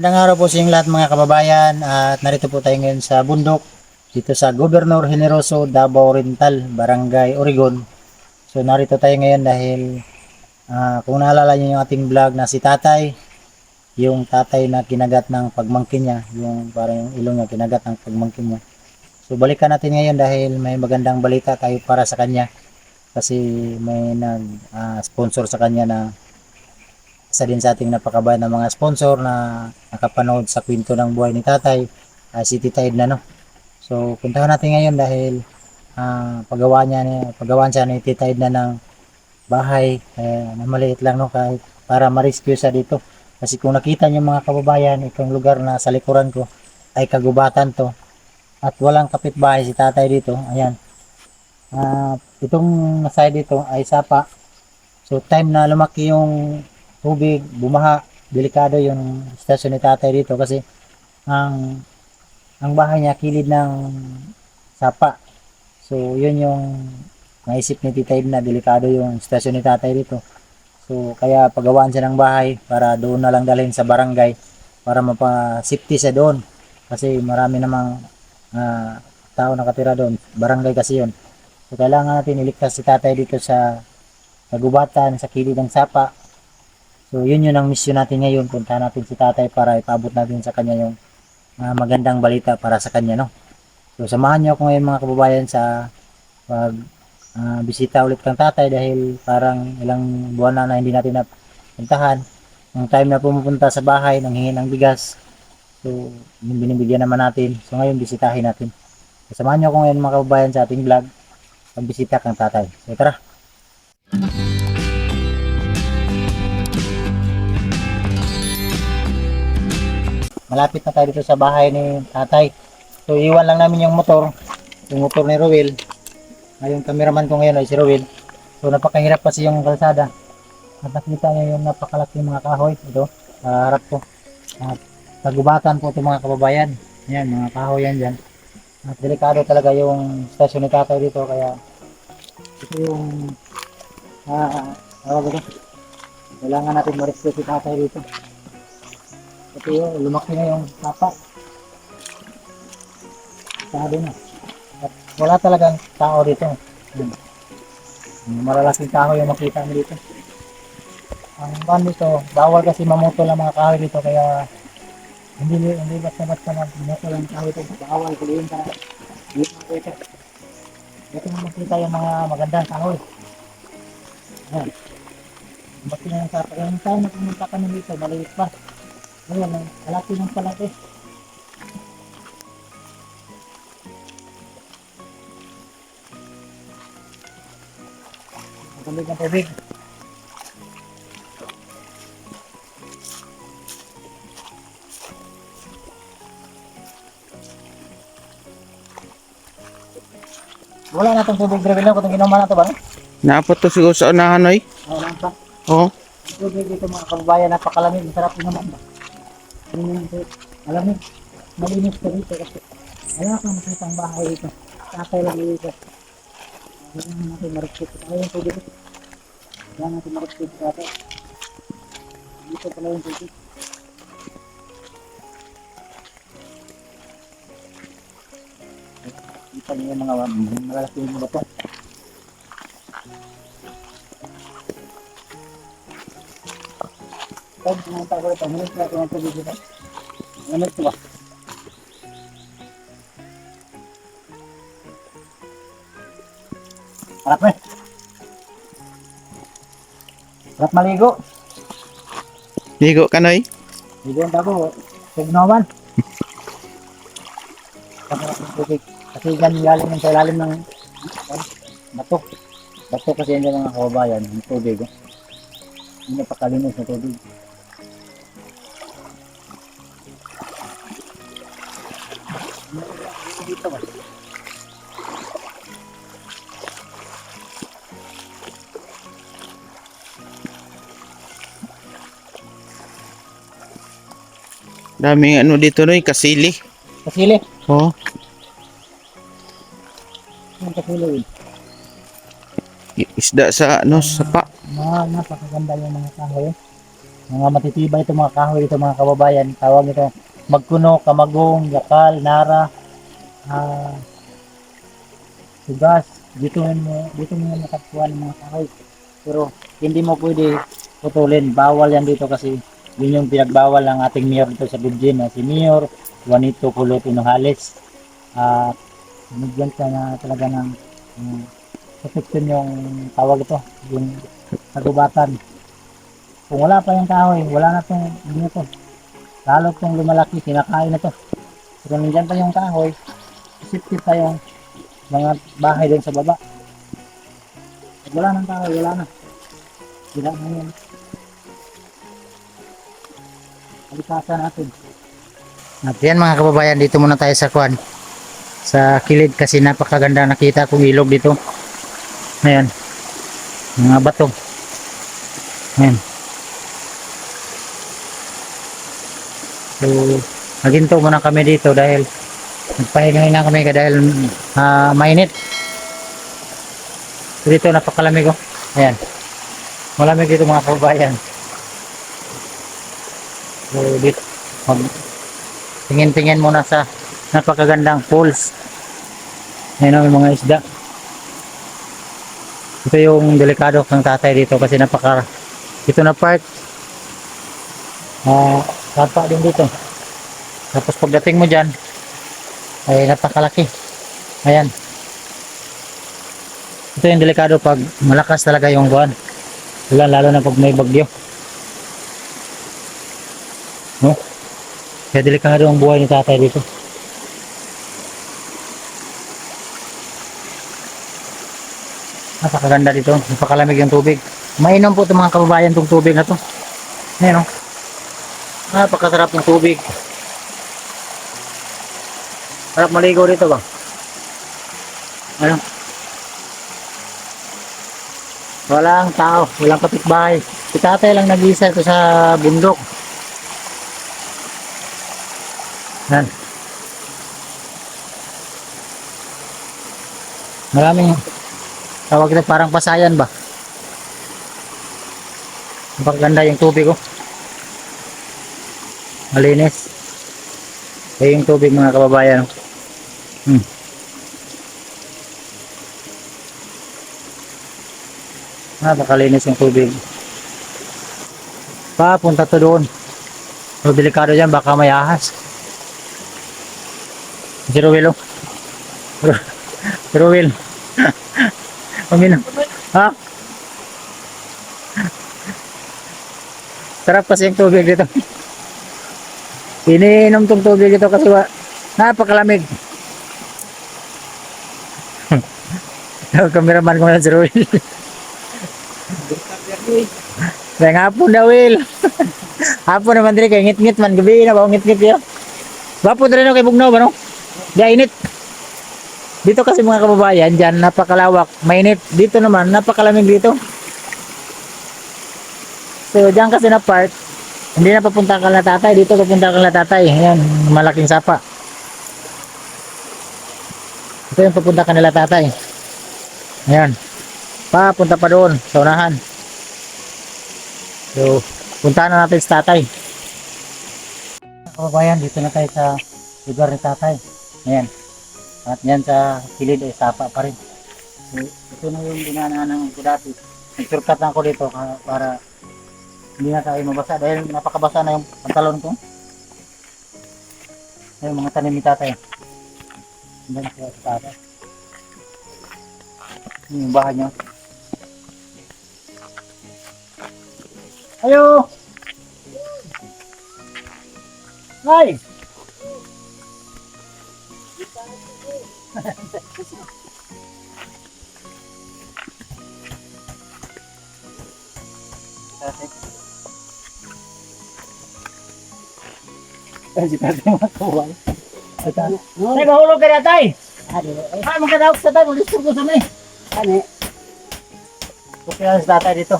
Magandang araw po sa inyong lahat mga kababayan at narito po tayo ngayon sa bundok dito sa Gobernador Generoso, Davao Oriental, Barangay Oregon. So narito tayo ngayon dahil kung naalala niyo yung ating vlog na si Tatay, yung tatay na kinagat ng pagmangkin niya, yung parang yung ilong niya kinagat ng pagmangkin niya. So balikan natin ngayon dahil may magandang balita tayo para sa kanya kasi may nag-sponsor sa kanya na isa din sa ating napakabayan ng mga sponsor na nakapanood sa kwento ng buhay ni tatay, si Tita Edna, no? So puntahan natin ngayon dahil pagawaan siya ni Tita Edna ng bahay na maliit lang, no, kahit para ma-rescue siya dito. Kasi kung nakita niyo mga kababayan, itong lugar na sa likuran ko ay kagubatan to at walang kapitbahay si tatay dito. Ayan. Itong side dito ay sapa. So time na lumaki yung tubig, bumaha, delikado yung stasyon ni tatay dito kasi ang ang bahay niya kilid ng sapa. So yun yung naisip ni Tita Ed na delikado yung stasyon ni tatay dito. So kaya pagawaan siya ng bahay para doon na lang dalhin sa barangay para mapa-safety siya doon. Kasi marami namang tao nakatira doon. Barangay kasi yun. So kailangan natin iligtas si tatay dito sa kagubatan, sa kilid ng sapa. So yun yun ang mission natin ngayon. Puntahan natin si tatay para ipaabot natin sa kanya yung magandang balita para sa kanya, no? So samahan niyo ako ngayon mga kababayan sa pag bisita ulit kang tatay dahil parang ilang buwan na hindi natin napuntahan. Yung time na pumupunta sa bahay, nanghingi ng bigas. So binibigyan naman natin. So ngayon bisitahin natin. So, samahan niyo ako ngayon mga kababayan sa ating vlog pagbisita kang tatay. So tara. Malapit na tayo dito sa bahay ni tatay. So iwan lang namin yung motor ni Rowel. Yung cameraman ko ngayon ay si Rowel. So napakahirap kasi yung kalsada. At nakita niyo yung napakalaking mga kahoy ito sa harap ko. At kagubatan po ito mga kababayan. Ayan, mga kahoy yan dyan. At delikado talaga yung stasyon ni tatay dito kaya ito yung tawag ito. Kailangan natin ma-rescue si tatay dito. Ito yung lumaki na yung sapa. Sabi na. At wala talagang tao dito. Malalaking kahoy yung makita mo dito. Ang ban dito, bawal kasi mamutol ang mga kahoy dito kaya hindi basta-basta mamutol ang kahoy dito. Bawal, kuliin ka. Dito makita. Dito mo makita yung mga magandang kahoy. Ayan. Bakit na yung sapa. Yung time na pumunta kami dito, maliit pa. Ayan, malaki ng palaki. Magamit ng tubig. Wala na itong tubig gravel na kung ginawa na ito ba? Naapot to siguro sa unahan, oy. Oo lang pa. Oo. Tubig dito mga kababayan, napakalamig. Masarap din naman. Malamig. Malinis ka dito kasi wala kang makita ang bahay dito. Tatay lang dito. Kailangan natin marikit. Ayaw yung tubig. Kailangan natin marikit tatay. Dito pala yung tubig. Dito niyo yung mga malalaking mga bato. Pag pumunta ko ito, malis na ito ang tubig dito. Malis ito ba? Harap na. Harap maligo. Ligo ka, noy. Ligo ang tabo. Tignawan. Pagharap ng tubig. Kasi dyan ilalim sa ilalim ng bato. Bato kasi yan mga kababayan. Yung tubig. Hindi napakalinis na tubig. Dito ba? Daming ano dito, noy. Kasili. Kasili. Oo. Yung kasili. Isda sa ano, sapa. Napakaganda yung mga kahoy. Mga matitibay ito mga kahoy ito mga kababayan. Tawag ito magkuno, kamagong, yakal, nara, ah, sugas. Dito mo nakatuwa ng mga kahoy. Pero hindi mo pwede putulin. Bawal yan dito kasi yun yung pinagbawal ng ating mayor dito sa Budjin. Si Mayor Juanito Culo Pinojales. At binigyan siya na talaga ng protection yung tawag ito, yung kagubatan. Kung wala pa yung kahoy, wala na itong hindi na to. Lalo itong lumalaki, sinakain na to. Pero nandyan pa yung kahoy, safety pa yung mga bahay doon sa baba. Pag wala ng kahoy, wala na. Sila na yun. Kalikasan natin. At yan mga kababayan, dito muna tayo sa kuan. Sa kilid kasi napakaganda nakita kong ilog dito. Ayan. Mga bato. Ayan. So, naginto muna kami dito dahil nagpahinga na kami dahil mainit. So, dito napakalamig oh. Ayan. Malamig dito mga kababayan. So, dito tingin-tingin muna sa napakagandang falls. Ayan ang mga isda. Ito yung delikado ng tatay dito kasi ito na park. Sapa din dito. Tapos pagdating mo dyan ay napakalaki. Ayan. Ito yung delikado pag malakas talaga yung buwan. Lalo na pag may bagyo. No? Kaya delikado ang buhay ni tatay dito. Napakaganda dito. Napakalamig yung tubig. Mainom po itong mga kababayan itong tubig na to. Ayan o. Napakasarap ng tubig. Sarap maligo dito ba? Ano? Walang tao. Walang kapitbahay. Si tatay lang nag-isa ito sa bundok. Yan. Maraming tawag ito parang pasayan ba? Napakaganda yung tubig oh. Malinis. Kaya yung tubig mga kababayan. Napakalinis yung tubig. Papunta to doon. So, delikado dyan, baka may ahas. Si Ruel oh. Si Ruel. Uminom. Ha? Sarap kasi yung tubig dito. Iniinom tong tubig dito kasi napakalamig. Yung cameraman ko na si Ruel. Kaya hapon daw Will. Hapon naman din kay ngit-ngit man gabi na ba ngit-ngit yo. Bapo rin kay bugnaw ba no? Di init. Dito kasi mga kababayan, diyan napakalawak, mainit. Dito naman napakalamig dito. So diyan kasi na part, hindi na papunta ka na tatay, dito papunta ka na tatay. Ayan, malaking sapa. Ito yung papunta ka nila tatay. Ayan. Papunta pa doon sa unahan. So, puntahan na natin sa tatay. Kababayan, dito na tayo sa lugar ni tatay. Ayan. At yan sa kilid ay sapa pa rin. So, ito na yung dinaanan ko dati. Nag-shortcut na ako dito para hindi na tayo mabasa dahil napakabasa na yung pantalon ko. Ayun mga tanim ni tatay. Hanggang sa tatay. Yung bahay niya. Ayo! Hi! Si tatay mga kawal. Tay, mahulog ka na tay! Ay, magkadaok sa tay, ulis ko sa may. Ano? Okay lang sa tatay dito.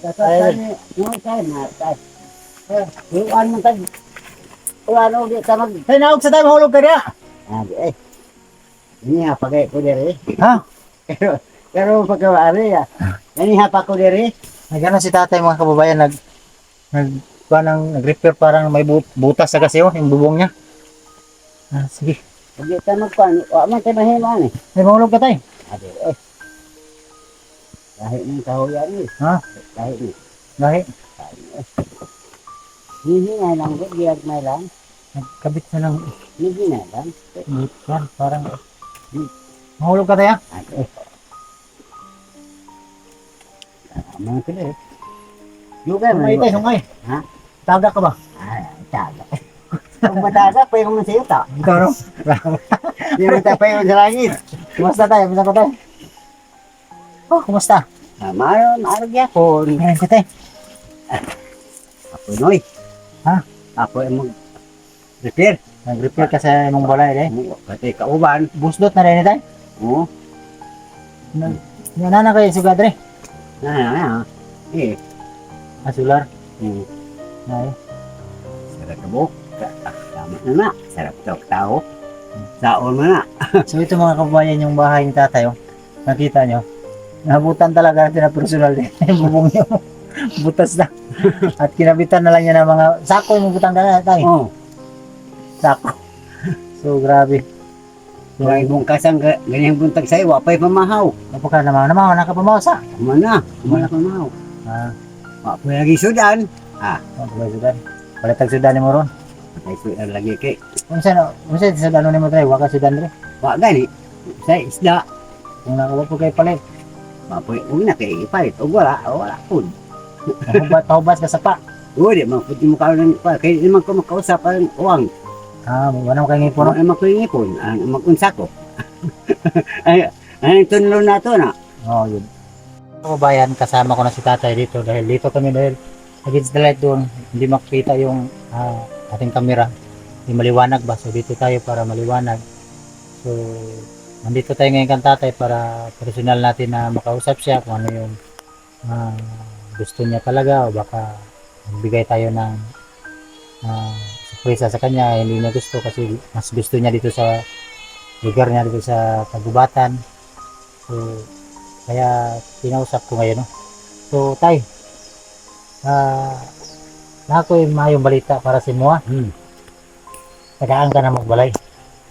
Tatay, yung tay, matay. Yung ano tay, wala ulit sa mag... Tay, naog sa tay, mahulog ka na! Eh, ini nga, pagay ko dere. Ha? Pero pagkawari yan hapa ko diri. Nagano si tatay mga kababayan, nag-repair parang may butas sa kasi oh, yung bubong niya. Sige. Hindi ta magpan, wa man tayo mahiman eh. May mahulog ka tay. Ade, kahit ng kahoyan eh. Ha? Kahit ni. Lahi. Hihinay lang, giyag may lang. Nagkabit na lang. Hihinay lang. Yan, parang mahulog ka tayo. Ade. Mga kilo eh. Juga Sungay tayo, sungay. Ha? Taga ka ba? Ay, taga. Kung mataga, pwede ko man sa'yo ta. Ikaw no? Hindi mo tayo pwede sa langit. Kumusta tayo? Kumusta ka tayo? Oh, kumusta? Maron gyapon. Ngayon ka tayo. Ako noy. Ha? Ako ay mag-repair. Nag-repair ka sa imong balay eh. Pati kauban. Busdot na rin tayo. Oo. Nana kayo sugad rin. Na. Eh. Asular. Hmm. Ay. Sarap ka mo. Tama na. Sarap tao. Saon mo na. So ito mga kababayan yung bahay ni tatay. Oh. Nakita nyo. Nabutan talaga natin na personal din. Yung bubong nyo. Butas na. At kinabitan na lang niya ng mga sako yung butang na tayo. Oo. Sako. So grabe. So, Kaya ibong kasang ganyang buntag sa'yo, wapay pamahaw. kapag naman nakapamawasa. Kumana. Kumana pamahaw. Wapay lagi sudan. Kapag sudan. Palitag sudan ni mo ron. Patay sudan lagi kay. Unsa sudan ni mo tayo? Waka sudan rin. Wa gani. Sa isda. Kung nakawa po kayo palit. Wapay ug na kay ipalit. O wala pud. Pahubas ka sa pa. O di man pud mo kaon pa kay di man ko makausap ang uwang. Wala mo kayo ngipon. Ay makuingipon ang magunsa ko. Ay tunlo na to na. Yun. Kababayan, kasama ko na si tatay dito dahil against the light doon, hindi makita yung ating camera. Hindi maliwanag ba? So dito tayo para maliwanag. So nandito tayo ngayon kan tatay para personal natin na makausap siya kung ano yung gusto niya talaga o baka magbigay tayo ng surpresa sa kanya. Hindi niya gusto kasi mas gusto niya dito sa lugar niya dito sa Kagubatan. So kaya kinausap ko ngayon. No? So tay, ako yung mayong balita para sa mo. Tagaan ka na magbalay.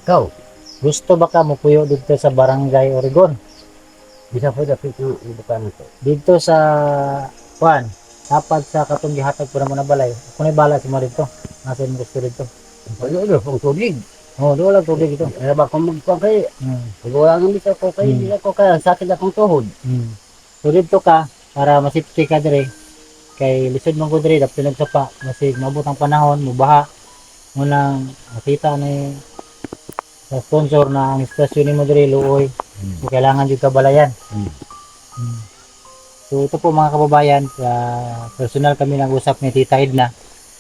Go. Gusto ba ka mupuyo dito sa Barangay Oregon? Bisa po dapat yung ibukan to. Dito sa Juan, dapat sa katong gihatag po naman na balay. Ako na bala si mo dito. Nasa mo gusto dito. Ano pang tubig. Doon lang tubig ito. Ano ba kung magpang kay? Kung wala nga bisa ko kay, hindi ko kaya sa akin akong tuhod. So dito ka, para masipti ka dire. Kay lisod mong ko dire, dapat nagsapa. Masig mabot ang panahon, mubaha. Munang makita ni sa sponsor na ang istasyon ni mo dire, luoy. So, kailangan yung kabalayan. So ito po mga kababayan, personal kami nag-usap ni Tita Edna.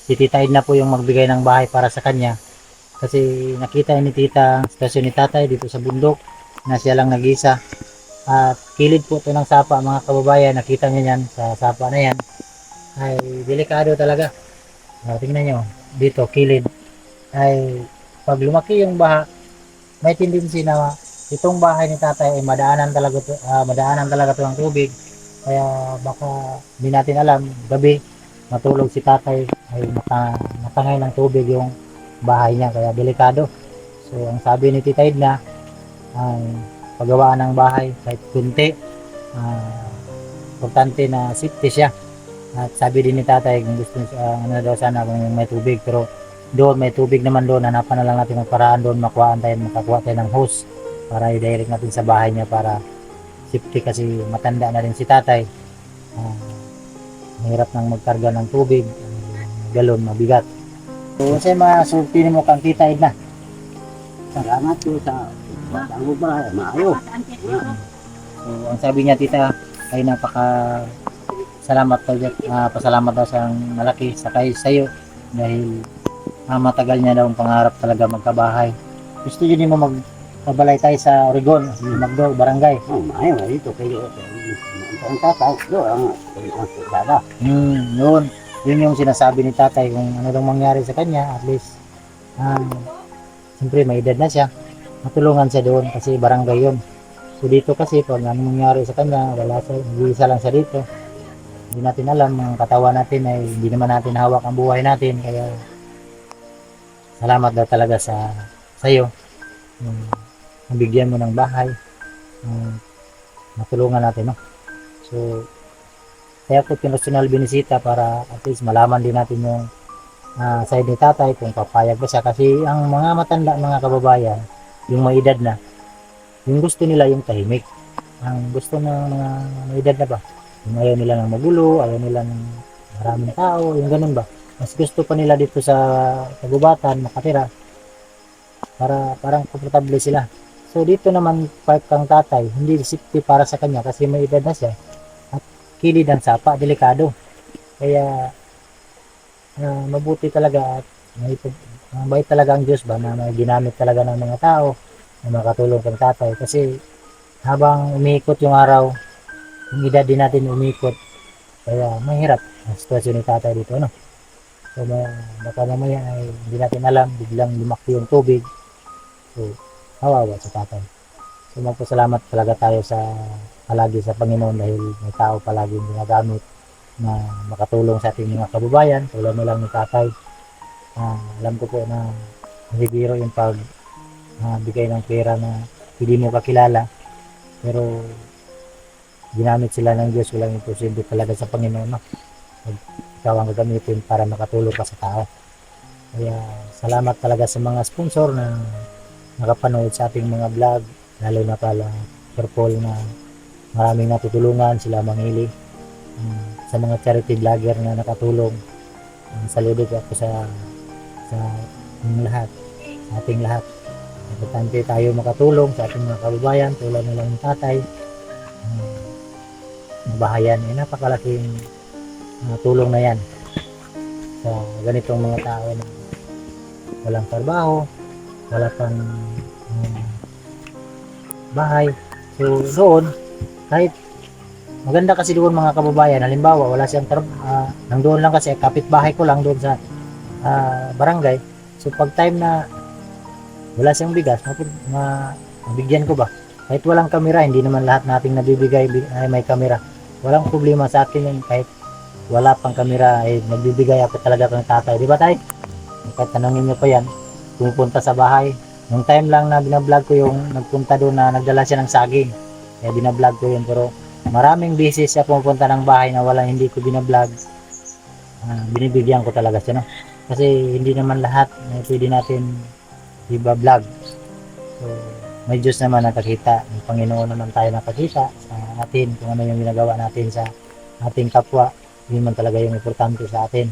Si Tita Edna po yung magbigay ng bahay para sa kanya. Kasi nakita ni Tita ang stasyon ni Tatay dito sa bundok na siya lang nag-isa. At kilid po ito ng sapa mga kababayan. Nakita niyo yan sa sapa na yan. Ay delikado talaga. Tingnan nyo, dito kilid. Ay pag lumaki yung baha, may tendency na itong bahay ni Tatay ay madaanan talaga ito ng tubig. Kaya baka hindi natin alam, gabi matulog si Tatay ay matangay ng tubig yung bahay niya, kaya delikado. So ang sabi ni Tita Edna ay paggawaan ng bahay kahit kunti, importante na safety siya. At sabi din ni Tatay kung gusto daw sana kung may tubig, pero doon may tubig naman doon, hanapan na lang natin ng paraan doon, makakuha tayo ng hose para i-direct natin sa bahay niya para safety, kasi matanda na rin si Tatay. Mahirap nang magkarga ng tubig, galon mabigat. So, kasi masulti mo kang Tita Edna. Salamat po sa ang ba, maayo. So, ang sabi niya Tita ay pasalamat daw sa malaki sa iyo dahil matagal niya daw ang pangarap talaga magkabahay. Gusto niyo mo magpabalay tayo sa Oregon, Magdo, Barangay. Maayo dito kayo. Ang tatay, ang dada. Yun yung sinasabi ni Tatay kung ano daw mangyari sa kanya, at least siyempre may edad na siya, matulungan siya doon kasi barangay yun. So dito kasi pag anong nangyari sa kanya, wala siya, isa lang siya dito. Hindi natin alam, ang katawan natin ay hindi naman natin hawak ang buhay natin. Kaya salamat daw talaga sa iyo. Nabigyan mo ng bahay. Matulungan natin, no? So, kaya ko personal binisita para at least malaman din natin yung side ni tatay kung papayag ba siya. Kasi ang mga matanda, mga kababayan, yung may edad na, yung gusto nila yung tahimik. Ang gusto ng mga may edad na ba, yung ayaw nila ng magulo, ayaw nila ng maraming tao, yung ganun ba. Mas gusto pa nila dito sa kagubatan makatira para parang komportable sila. So dito naman part kang tatay, hindi safety para sa kanya kasi may edad na siya at kilid ang sapa, delikado. Kaya mabuti talaga at mabait talaga ang Diyos ba na may ginamit talaga ng mga tao na makatulong kang tatay kasi habang umiikot yung araw, yung edad din natin umikot, kaya mahirap ang sitwasyon ni tatay dito, ano? So baka mamaya ay hindi natin alam, biglang lumaki yung tubig. So kawawa sa tatay. So magpasalamat talaga tayo palagi sa Panginoon dahil may tao palaging ginagamit na makatulong sa ating mga kababayan tulad na lang ni tatay. Alam ko po na hindi biro yung bigay ng pera na hindi mo kakilala, pero ginamit sila ng Diyos, walang imposible talaga sa Panginoon, no? Ikaw ang gagamitin para makatulong ka sa tao. Kaya salamat talaga sa mga sponsor na nakapanood sa ating mga vlog, lalo na pala Sir Paul na maraming natutulungan sila Mangili, sa mga charity vlogger na nakatulong. Saludo ko ako sa inyong lahat, sa ating lahat. Importante tayo makatulong sa ating mga kababayan tulad na lang ng tatay. Mabahayan ay napakalaking tulong na yan sa ganitong mga tao na walang trabaho, wala pang bahay. So doon, kahit maganda kasi doon mga kababayan, halimbawa wala siyang nangdoon lang kasi kapitbahay ko lang doon sa barangay. So pag time na wala siyang bigas, mabigyan ko ba? Kahit walang kamera, hindi naman lahat nating nabibigay ay may kamera. Walang problema sa akin yun, kahit wala pang kamera ay nagbibigay ako talaga kang tatay. Di ba tay? Kahit tanongin nyo pa yan, pumupunta sa bahay. Nung time lang na binablog ko yung nagpunta doon na nagdala siya ng saging. Kaya binablog ko yun, pero maraming beses siya pumupunta ng bahay na walang hindi ko binablog. Binibigyan ko talaga siya, no? Kasi hindi naman lahat na pwede natin i-vlog. So, may Diyos naman nakakita, may Panginoon naman tayo nakakita sa atin kung ano yung ginagawa natin sa ating kapwa. Yun man talaga yung importante sa atin,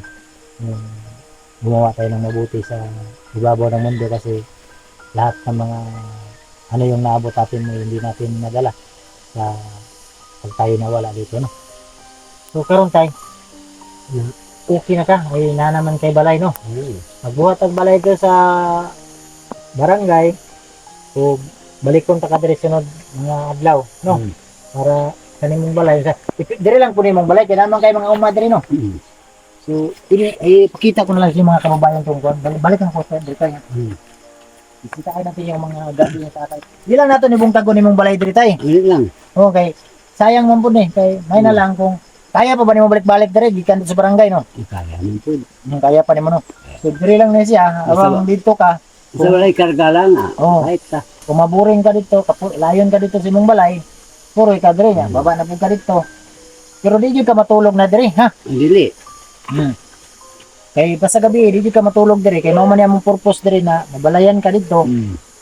yung gumawa tayo ng mabuti sa ibabaw ng mundo kasi lahat ng mga ano yung naabot natin hindi natin nadala sa pag tayo nawala dito, no? So karon tayo okay na ka, ay na naman kay balay, no? Magbuhat ang balay ko sa barangay, so balikon ta kadiri sunod mga adlaw, no? Para kanimong balay sa dire lang po nimong balay kaya naman kay mga uma diri, no? So pakita ko na lang sa mga kababayan tungkol balik ang photo dito tayo. Isita kayo natin yung mga gabi ni tatay. Di lang nato ni bungtag ko nimong balay diri tay. Lang. Okay. Sayang man po ni kay may na lang kung kaya pa ba nimo balik-balik diri gikan sa barangay, no? Kaya naman po. Kaya pa nimo, no? So diri lang na siya awang dito ka. Sa walay karga lang Oo. Kahit ta. Kung maburing ka dito, layon ka dito sa imong balay, puro ka diri nya, baba na pud ka dito. Pero di jud ka matulog na diri, ha? Dili. Kay basta gabi di jud ka matulog diri kay mao man imong purpose diri na mabalayan ka dito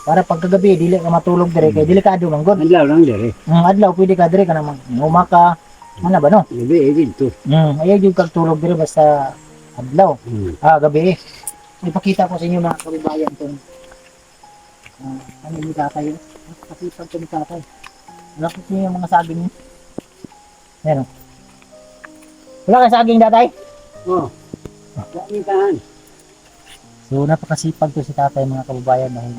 para pagkagabi dili ka matulog diri kay delikado man gud. Adlaw lang diri. Adlaw pwede ka diri ka nang umaka, ano ba no? Gabi dito. Ayaw jud kag tulog diri basta adlaw. Gabi. Ipakita ko sa inyo mga kababayan tong ano ni tatay. Nakakita ko ni tatay. Nakakita niyo yung mga saging niya. Ayan o. Wala kang saging tatay? Oh. Damitan. So napakasipag to si tatay mga kababayan dahil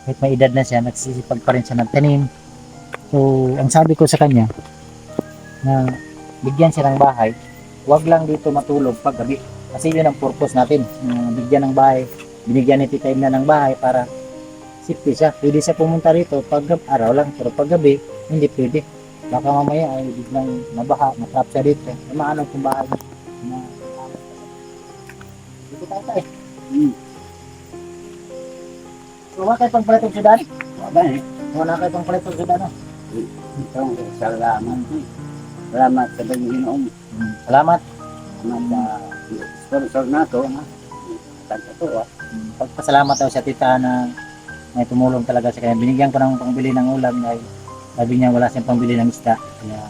kahit may edad na siya, nagsisipag pa rin siya nagtanim. So ang sabi ko sa kanya na bigyan siya ng bahay, wag lang dito matulog pag gabi. Kasi yun ang purpose natin, bigyan ng bahay, binigyan ni Tita Imna ng bahay para safety siya. Pwede siya pumunta rito pag araw lang, pero pag gabi, Hindi pwede. Baka mamaya ay biglang mabaha, matrap siya dito. Ay, maano kung bahay na dito tayo tayo. So, wala kayo pang palit ng syudad? Wala eh. Wala kayo pang palit ng syudad, no? Itong salamat. Salamat sa Panginoon. Salamat. Salamat sa sponsor na to. Tagka to ah. Pagpasalamat daw sa tita na may tumulong talaga sa kanya. Binigyan ko ng pangbili ng ulam dahil sabi niya wala siyang pangbili ng isda. Kaya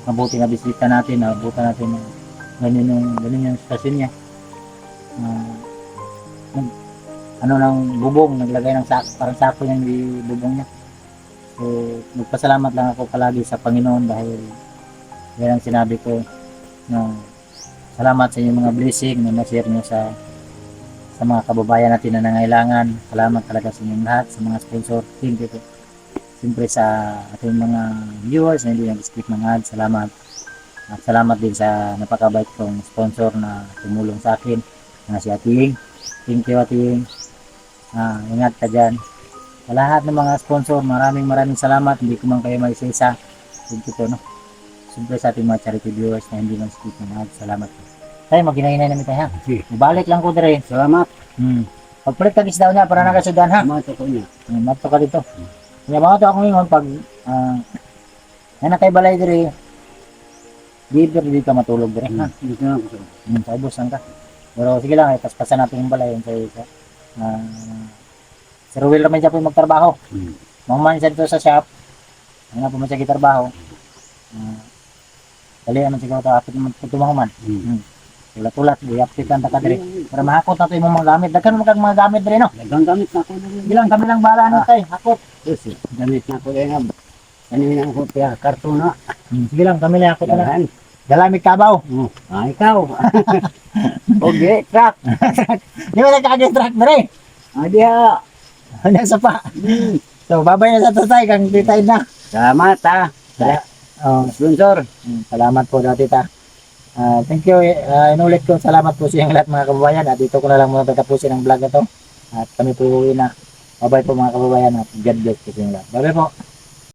mabuti na bisita natin, nabutan natin na ganyan yung sitwasyon niya. Ano ng bubong, naglagay ng sako, parang sako yung bubong niya. So, magpasalamat lang ako palagi sa Panginoon dahil yan ang sinabi ko na salamat sa inyong mga blessing na na-share niyo sa mga kababayan natin na nangailangan. Salamat talaga sa inyong lahat, sa mga sponsor. Thank you po. Siyempre sa ating mga viewers na hindi nag-skip ng ads, salamat. At salamat din sa napakabait kong sponsor na tumulong sa akin, na si Ating. Thank you, Ating. Ingat ka dyan. Sa lahat ng mga sponsor, maraming salamat. Hindi ko man kayo maisisa. Thank you po, no? Siyempre sa ating mga charity viewers na hindi nag-skip ng ads, salamat po. Tayo, maghinay-hinay namin tayo, ha? Sige. Balik lang ko dire. Salamat. Pagpalit ka daw niya para nakasudan, ha? Salamat ako niya. Mato ka dito. Kaya mga to ako ngayon pag na kay balay dire. Di ka matulog dire, ha? Dito na ako. Paubusan ka. Pero sige lang, paspasan natin yung balay yung sa si Ruel naman siya po yung magtrabaho. Mamaman siya dito sa shop. Ano po man siya gitrabaho. Dali naman siguro tapos tumahuman. Tulat-tulat, di-update lang ka dire. Para mahakot na ito yung mga gamit. Dagkan mo kang mga gamit dire, no? Dagang gamit na ako. Bilang kami lang bahala na tayo, hakot. Yes, gamit na ako yan. Kanina ako kaya kartona. Sige lang, kami lang hakot na lang. Dalahan. Dalamig kabaw. Ikaw. Okay, truck. Di ba nagkag-track na rin? Diha. Nasa pa. So, babay na sa tatay, kang titay na. Salamat ha. Sponsor. Salamat po dati ta. Thank you. Inulit ko, salamat po sa inyong lahat mga kababayan. At dito ko na lang muna tatapusin ang vlog na to. At kami po uwi na. Bye-bye po mga kababayan at God bless po sa inyong lahat. Bye-bye po.